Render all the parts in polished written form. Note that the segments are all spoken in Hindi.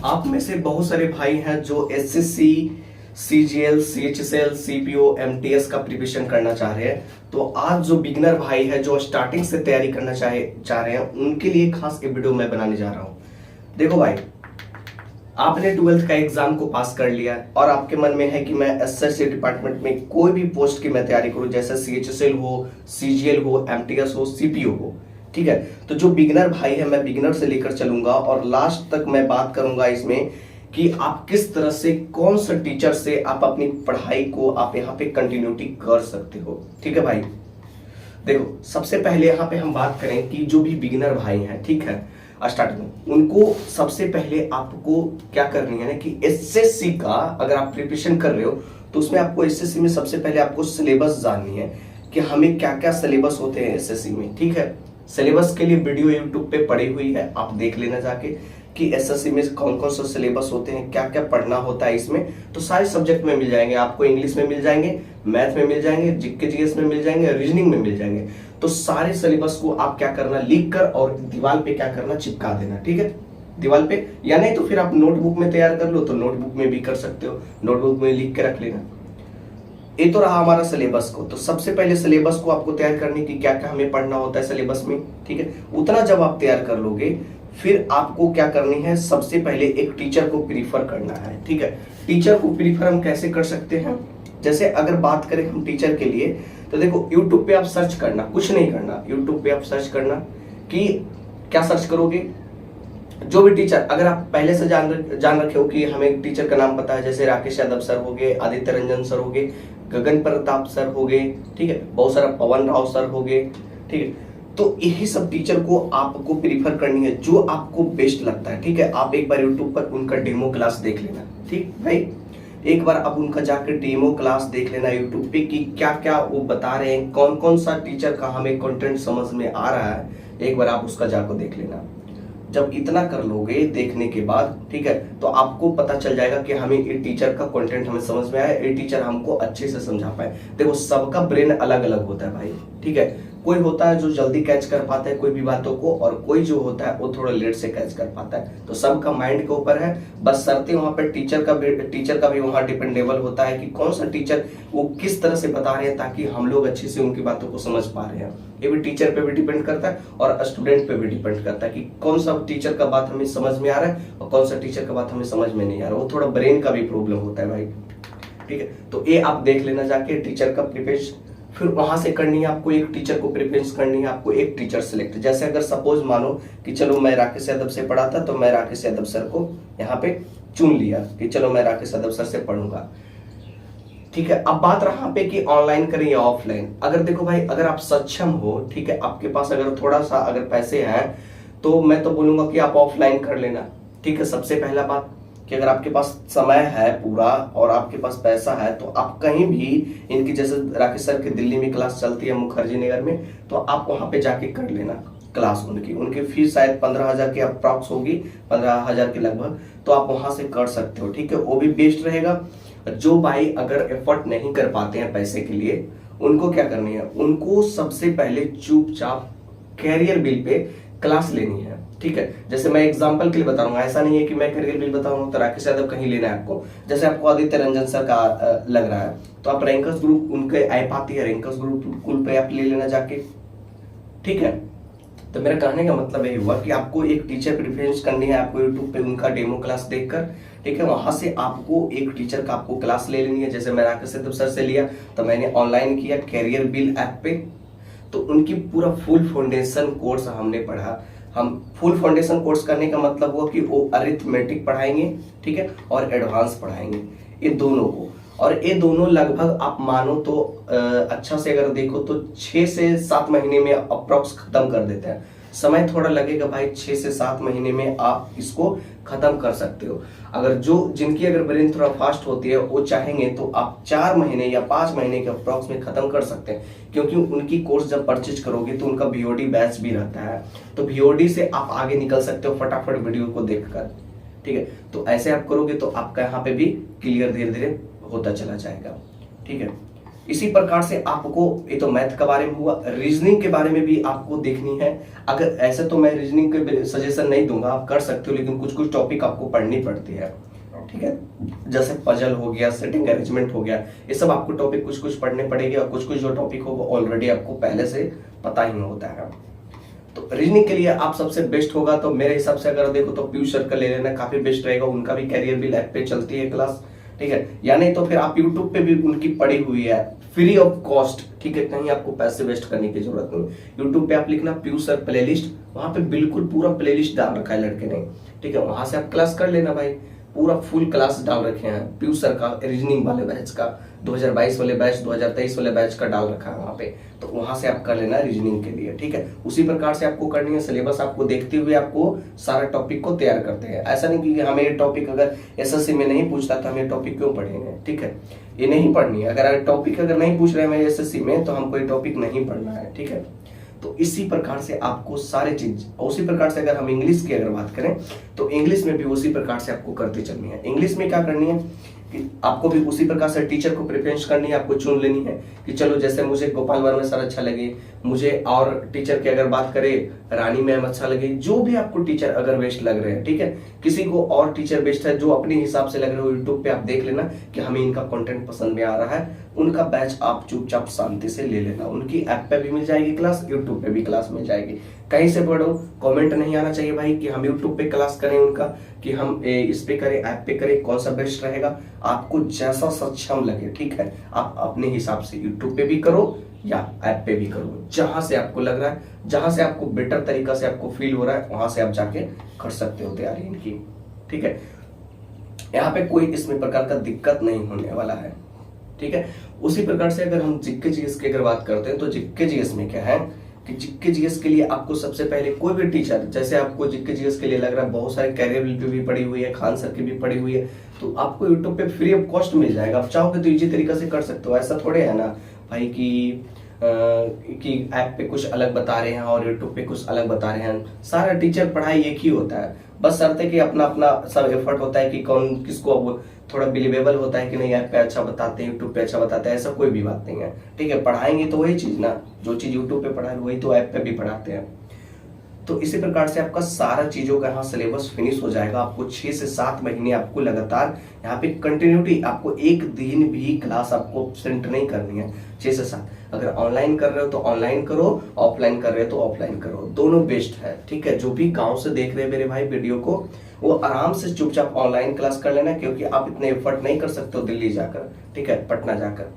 आप में से बहुत सारे भाई हैं जो SSC, CGL, CHSL, CPO, MTS का प्रिपरेशन करना चाह रहे हैं। तो आज जो बिगनर भाई है जो स्टार्टिंग से तैयारी करना चाह रहे हैं उनके लिए खास एक वीडियो मैं बनाने जा रहा हूं। देखो भाई, आपने 12th का एग्जाम को पास कर लिया और आपके मन में है कि मैं एसएससी डिपार्टमेंट में कोई भी पोस्ट की मैं तैयारी करूं, जैसे सीएचएसएल हो, सीजीएल हो, एमटीएस हो, सीपीओ हो। ठीक है, तो जो बिगिनर भाई है मैं बिगिनर से लेकर चलूंगा और लास्ट तक मैं बात करूंगा इसमें कि आप किस तरह से, कौन सा टीचर से आप अपनी पढ़ाई को आप यहाँ पे कंटिन्यूटी कर सकते हो। ठीक है भाई, देखो सबसे पहले यहाँ पे हम बात करें कि जो भी बिगिनर भाई हैं, ठीक है, स्टार्ट में उनको सबसे पहले आपको क्या करनी है ना कि एसएससी का अगर आप प्रिपरेशन कर रहे हो तो उसमें आपको एसएससी में सबसे पहले आपको सिलेबस जाननी है कि हमें क्या क्या सिलेबस होते हैं एसएससी में। ठीक है, सिलेबस के लिए वीडियो यूट्यूब पे पड़ी हुई है, आप देख लेना जाके कि एसएससी में कौन कौन सा सिलेबस होते हैं, क्या क्या पढ़ना होता है इसमें। तो सारे सब्जेक्ट में मिल जाएंगे आपको, इंग्लिश में मिल जाएंगे, मैथ में मिल जाएंगे, जीके जीएस में मिल जाएंगे, रीजनिंग में मिल जाएंगे। तो सारे सिलेबस को आप क्या करना, लिख कर और दीवार पे क्या करना, चिपका देना। ठीक है, दीवार पे, या नहीं तो फिर आप नोटबुक में तैयार कर लो तो नोटबुक में भी कर सकते हो, नोटबुक में लिख के रख लेना। ये तो रहा हमारा सिलेबस को। तो सबसे पहले सिलेबस को आपको तैयार करने की क्या क्या हमें पढ़ना होता है सिलेबस में। ठीक है, उतना जब आप तैयार कर लोगे फिर आपको क्या करनी है, सबसे पहले एक टीचर को प्रीफर करना है। ठीक है, टीचर को प्रीफर हम कैसे कर सकते हैं, जैसे अगर बात करें हम टीचर के लिए तो देखो यूट्यूब पे आप सर्च करना, कुछ नहीं करना, यूट्यूब पे आप सर्च करना कि क्या सर्च करोगे, जो भी टीचर अगर आप पहले से जान रखे हो कि हमें टीचर का नाम पता है, जैसे राकेश यादव सर हो गए, आदित्य रंजन सर हो गए, गगन प्रताप सर हो गए, ठीक है, बहुत सारा पवन राव सर हो गए। ठीक है, तो यही सब टीचर को आपको प्रीफर करनी है जो आपको बेस्ट लगता है। ठीक है, आप एक बार यूट्यूब पर उनका डेमो क्लास देख लेना। ठीक भाई, एक बार आप उनका जाकर डेमो क्लास देख लेना यूट्यूब पे कि क्या क्या वो बता रहे हैं, कौन कौन सा टीचर का हमें कंटेंट समझ में आ रहा है, एक बार आप उसका जाकर देख लेना। जब इतना कर लोगे देखने के बाद, ठीक है, तो आपको पता चल जाएगा कि हमें ये टीचर का कंटेंट हमें समझ में आया, ये टीचर हमको अच्छे से समझा पाए। देखो सबका ब्रेन अलग अलग होता है भाई। ठीक है, कोई होता है जो जल्दी कैच कर पाता है कोई भी बातों को, और कोई जो होता है वो थोड़ा लेट से कैच कर पाता है। तो सबका माइंड के ऊपर है, बस शर्तें वहां पर टीचर का भी वहां डिपेंडेबल होता है कि कौन सा टीचर वो किस तरह से बता रहे हैं ताकि हम लोग अच्छे से उनकी बातों को समझ पा रहे हैं। ये भी टीचर पे भी डिपेंड करता है और स्टूडेंट पे भी डिपेंड करता है कि कौन सा टीचर का बात हमें समझ में आ रहा है और कौन सा टीचर का बात हमें समझ में नहीं आ रहा। वो थोड़ा ब्रेन का भी प्रॉब्लम होता है भाई। ठीक है, तो ये आप देख लेना जाके टीचर का प्रिपरेशन, फिर वहां से करनी है आपको, एक टीचर को प्रेफरेंस करनी है आपको, एक टीचर सिलेक्ट। जैसे अगर सपोज मानो कि चलो मैं राकेश यादव से पढ़ा था तो मैं राकेश यादव सर को यहाँ पे चुन लिया कि चलो मैं राकेश यादव सर से पढ़ूंगा। ठीक है, अब बात रहा पे कि ऑनलाइन करें या ऑफलाइन। अगर देखो भाई, अगर आप सक्षम हो, ठीक है, आपके पास अगर थोड़ा सा अगर पैसे हैं तो मैं तो बोलूंगा कि आप ऑफलाइन कर लेना। ठीक है, सबसे पहला बात कि अगर आपके पास समय है पूरा और आपके पास पैसा है तो आप कहीं भी, इनकी जैसे राकेश सर की दिल्ली में क्लास चलती है मुखर्जी नगर में, तो आप वहां पे जाके कर लेना क्लास। उनकी फीस शायद 15,000 की अप्रॉक्स होगी, 15,000 के लगभग, तो आप वहां से कर सकते हो। ठीक है, वो भी बेस्ट रहेगा। जो भाई अगर एफर्ट नहीं कर पाते हैं पैसे के लिए, उनको क्या करनी है, उनको सबसे पहले चुपचाप कैरियर बिल पे क्लास लेनी है। ठीक है, जैसे मैं एग्जांपल के लिए बताऊंगा, ऐसा नहीं है कि मैं करियर बिल बताऊंगा तो राकेश यादव कहीं लेना है आपको। जैसे आपको आदित्य रंजन सर का लग रहा है तो आप रैंकर्स ग्रुप, उनके ऐप आती है रैंकर्स ग्रुप पे आप ले लेना जाके। ठीक है, तो मेरा कहने का मतलब यही हुआ कि आपको एक टीचर प्रेफरेंस करनी है आपको यूट्यूब पे उनका डेमो क्लास देखकर। ठीक है, वहां से आपको एक टीचर का आपको क्लास ले लेनी है। जैसे मैं राकेश यादव सर से लिया तो मैंने ऑनलाइन किया कैरियर बिल ऐप पे, तो उनकी पूरा फुल फाउंडेशन कोर्स हमने पढ़ा। हम फुल फाउंडेशन कोर्स करने का मतलब हुआ कि वो अरिथमेटिक पढ़ाएंगे, ठीक है, और एडवांस पढ़ाएंगे, ये दोनों को। और ये दोनों लगभग आप मानो तो अच्छा से अगर देखो तो 6 से 7 महीने में अप्रॉक्स खत्म कर देते हैं। समय थोड़ा लगेगा भाई, 6 से 7 महीने में आप इसको खत्म कर सकते हो। अगर जिनकी अगर ब्रेन थोड़ा फास्ट होती है वो चाहेंगे तो आप 4 महीने या 5 महीने के अप्रॉक्स में खत्म कर सकते हैं, क्योंकि उनकी कोर्स जब परचेज करोगे तो उनका वीओडी बैच भी रहता है, तो वीओडी से आप आगे निकल सकते हो फटाफट वीडियो को देखकर। ठीक है, तो ऐसे आप करोगे तो आपका यहाँ पे भी क्लियर धीरे धीरे होता चला जाएगा। ठीक है, इसी प्रकार से आपको, ये तो मैथ के बारे में हुआ, रीजनिंग के बारे में भी आपको देखनी है। अगर ऐसे तो मैं रीजनिंग के सजेशन नहीं दूंगा, आप कर सकते हो, लेकिन कुछ कुछ टॉपिक आपको पढ़नी पड़ती है, ठीक है। जैसे पजल हो गया, सेटिंग अरेंजमेंट हो गया, ये सब आपको टॉपिक कुछ कुछ पढ़ने पड़ेंगे, और कुछ कुछ जो टॉपिक हो वो ऑलरेडी आपको पहले से पता ही होता है। तो रीजनिंग के लिए आप सबसे बेस्ट होगा तो मेरे हिसाब से अगर देखो तो पीयूष सर का ले लेना काफी बेस्ट रहेगा, उनका भी कैरियर भी लाइफ पे चलती है क्लास, ठीक है। या नहीं तो फिर आप यूट्यूब पे भी उनकी पड़ी हुई है फ्री ऑफ कॉस्ट, ठीक है, कहीं आपको पैसे वेस्ट करने की जरूरत नहीं। यूट्यूब पे आप लिखना पीयूष सर प्लेलिस्ट, वहां पे बिल्कुल पूरा प्लेलिस्ट डाल रखा है लड़के ने, ठीक है, वहां से आप क्लास कर लेना भाई, पूरा फुल क्लास डाल रखे हैं पीयूष सर का, रीजनिंग वाले बैच का, 2022 वाले बैच, 2023 वाले बैच का डाल रखा है वहां पे, तो वहां से आप कर लेना रीजनिंग के लिए, ठीक है। उसी प्रकार से आपको करनी है, सिलेबस आपको देखते हुए आपको सारा टॉपिक को तैयार करते हैं। ऐसा नहीं कि हमें ये टॉपिक अगर एसएससी में नहीं पूछता तो हम ये टॉपिक क्यों पढ़ेंगे, ठीक है, ये नहीं पढ़नी है। अगर टॉपिक अगर नहीं पूछ रहे हैं एसएससी में तो हमको ये टॉपिक नहीं पढ़ना है, ठीक है। तो इसी प्रकार से आपको सारे चीज, उसी प्रकार से अगर हम इंग्लिश की अगर बात करें तो इंग्लिश में भी उसी प्रकार से आपको करते चलनी है। इंग्लिश में क्या करनी है कि आपको भी उसी प्रकार से टीचर को प्रेफरेंस करनी है, आपको चुन लेनी है कि चलो जैसे मुझे गोपाल वर्मा सर अच्छा लगे, मुझे और टीचर की अगर बात करें रानी मैम अच्छा लगे, जो भी आपको टीचर अगर बेस्ट लग रहे हैं, ठीक है, किसी को और टीचर बेस्ट है जो अपने हिसाब से लग रहे हो, यूट्यूब पे आप देख लेना कि हमें इनका कंटेंट पसंद में आ रहा है, उनका बैच आप चुपचाप शांति से ले लेना। उनकी ऐप पे भी मिल जाएगी क्लास, यूट्यूब पे भी क्लास मिल जाएगी, कहीं से पढ़ो, कमेंट नहीं आना चाहिए भाई कि हम यूट्यूब पे क्लास करें उनका, कि हम इस पे करें, ऐप पे करें, कौन सा बेस्ट रहेगा, आपको जैसा सक्षम लगे, ठीक है, आप अपने हिसाब से यूट्यूब पे भी करो या ऐप पे भी करो, जहां से आपको लग रहा है, जहां से आपको बेटर तरीका से आपको फील हो रहा है, वहां से आप जाके कर सकते हो तैयारी इनकी, ठीक है। यहाँ पे कोई इसमें प्रकार का दिक्कत नहीं होने वाला है, ठीक है। उसी प्रकार से अगर हम जीके जीएस की अगर बात करते हैं तो जीके जीएस में क्या है कि जीके जीएस के लिए आपको सबसे पहले कोई भी टीचर, जैसे आपको जीके जीएस के लिए लग रहा है बहुत सारे कैरियर भी पड़ी हुई है, खान सर की भी पड़ी हुई है, तो आपको यूट्यूब पे फ्री ऑफ कॉस्ट मिल जाएगा, आप चाहोगे तो इजी तरीका से कर सकते हो। ऐसा थोड़े है ना भाई कि ऐप पे कुछ अलग बता रहे हैं और यूट्यूब पे कुछ अलग बता रहे हैं, सारा टीचर पढ़ाई एक ही होता है, बस शर्त है कि अपना अपना सब एफर्ट होता है कि कौन किसको अब थोड़ा बिलीवेबल होता है कि नहीं ऐप पे अच्छा बताते हैं, यूट्यूब पे अच्छा बताते हैं, ऐसा कोई भी बात नहीं है, ठीक है। पढ़ाएंगे तो वही चीज ना, जो चीज यूट्यूब पे पढ़ा है वही तो ऐप पे भी पढ़ाते हैं। तो इसी प्रकार से आपका सारा चीजों का यहाँ सिलेबस फिनिश हो जाएगा। आपको 6 से 7 महीने आपको लगातार यहाँ पे कंटिन्यूटी, आपको एक दिन भी क्लास आपको एब्सेंट नहीं करनी है, 6 से 7। अगर ऑनलाइन कर रहे हो तो ऑनलाइन करो, ऑफलाइन कर रहे हो तो ऑफलाइन करो, दोनों बेस्ट है, ठीक है। जो भी गाँव से देख रहे हैं मेरे भाई वीडियो को, वो आराम से चुपचाप ऑनलाइन क्लास कर लेना, क्योंकि आप इतने एफर्ट नहीं कर सकते हो दिल्ली जाकर, ठीक है, पटना जाकर,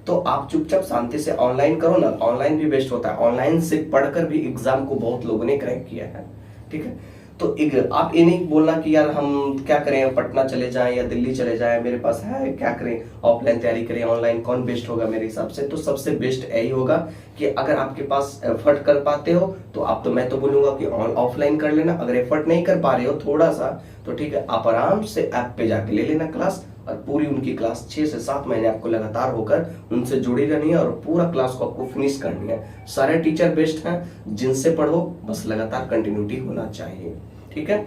तो आप चुपचाप शांति से ऑनलाइन करो ना, ऑनलाइन भी बेस्ट होता है। ऑनलाइन से पढ़कर भी एग्जाम को बहुत लोगों ने क्रैक किया है, ठीक है। तो आप ये नहीं बोलना कि यार हम क्या करें, पटना चले जाएं या दिल्ली चले जाएं, मेरे पास है क्या करें, ऑफलाइन तैयारी करें, ऑनलाइन, कौन बेस्ट होगा मेरे हिसाब से? तो सबसे बेस्ट यही होगा कि अगर आपके पास एफर्ट कर पाते हो तो आप, तो मैं तो बोलूंगा कि ऑफलाइन कर लेना। अगर एफर्ट नहीं कर पा रहे हो थोड़ा सा, तो ठीक है, आप आराम से ऐप पे जाके ले लेना क्लास, और पूरी उनकी क्लास 6 से 7 महीने आपको लगातार होकर उनसे जुड़ी रहनी है और पूरा क्लास को आपको फिनिश करनी है। सारे टीचर बेस्ट हैं, जिनसे पढ़ो, बस लगातार कंटिन्यूटी होना चाहिए, ठीक है।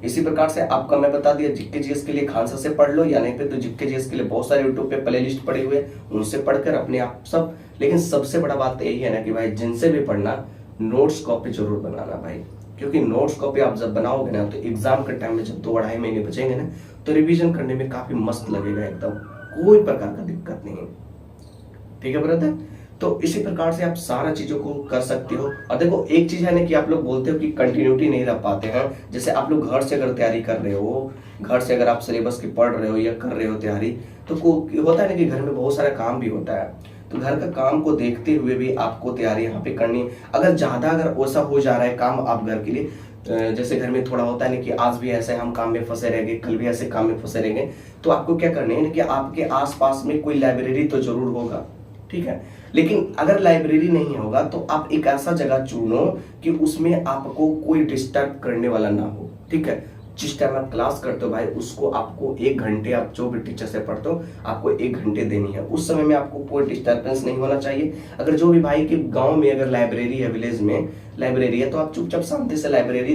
इसी प्रकार से आपका मैं बता दिया, जीके जीएस के लिए खान सर से पढ़ लो, या नहीं पे तो जीके जीएस के लिए बहुत सारे यूट्यूब पे प्ले लिस्ट पड़ी हुई है, उनसे पढ़कर अपने आप सब। लेकिन सबसे बड़ा बात यही है ना कि भाई जिनसे भी पढ़ना, नोट्स कॉपी जरूर बनाना भाई, क्योंकि नोट्स कॉपी आप जब बनाओगे ना तो एग्जाम के टाइम में जब 2-2.5 महीने बचेंगे ना, तो रिवीजन करने में काफी मस्त लगेगा, एकदम कोई प्रकार का दिक्कत नहीं, ठीक है ब्रदर। तो इसी प्रकार से आप सारा चीजों को कर सकते हो। और देखो एक चीज है ना कि आप लोग बोलते हो कि कंटिन्यूटी नहीं रह पाते हैं, जैसे आप लोग घर से अगर तैयारी कर रहे हो, घर से अगर आप सिलेबस की पढ़ रहे हो या कर रहे हो तैयारी, तो होता है ना कि घर में बहुत सारा काम भी होता है, तो घर का काम को देखते हुए भी आपको तैयारी यहाँ पे करनी है। अगर ज्यादा अगर वैसा हो जा रहा है काम आप घर के लिए, जैसे घर में थोड़ा होता है ना कि आज भी ऐसे हम काम में फंसे रहेंगे, कल भी ऐसे काम में फंसे रहेंगे, तो आपको क्या करना है ना कि आपके आसपास में कोई लाइब्रेरी तो जरूर होगा, ठीक है। लेकिन अगर लाइब्रेरी नहीं होगा तो आप एक ऐसा जगह चुनो कि उसमें आपको कोई डिस्टर्ब करने वाला ना हो, ठीक है। जिस टाइम आप क्लास करते हो भाई उसको आपको 1 घंटे, आप जो भी टीचर से पढ़ते हो आपको 1 घंटे देनी है। उस समय में आपको कोई डिस्टर्बेंस नहीं होना चाहिए। अगर जो भी भाई के गांव में अगर लाइब्रेरी है, विलेज में लाइब्रेरी है, तो आप चुपचाप शांति से लाइब्रेरी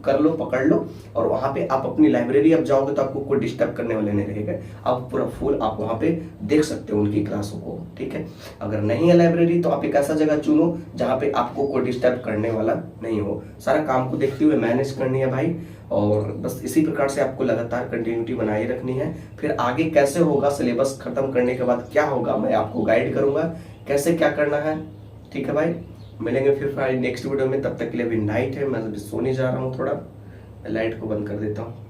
कर लो, पकड़ लो, और वहां पे आप अपनी लाइब्रेरी आप जाओगे तो आपको कोई डिस्टर्ब करने वाले नहीं रहेगा। आप पूरा फुल आप वहां पे देख सकते हो उनकी क्लासों को, ठीक है। अगर नहीं है लाइब्रेरी तो आप एक ऐसा जगह चुनो जहाँ पे आपको कोई डिस्टर्ब करने वाला नहीं हो। सारा काम को देखते हुए मैनेज करनी है भाई, और बस इसी प्रकार से आपको लगातार कंटिन्यूटी बनाए रखनी है। फिर आगे कैसे होगा, सिलेबस खत्म करने के बाद क्या होगा, मैं आपको गाइड करूंगा कैसे क्या करना है, ठीक है भाई। मिलेंगे फिर भाई नेक्स्ट वीडियो में, तब तक के लिए अभी नाइट है, मैं अभी सोने जा रहा हूँ, थोड़ा लाइट को बंद कर देता हूँ।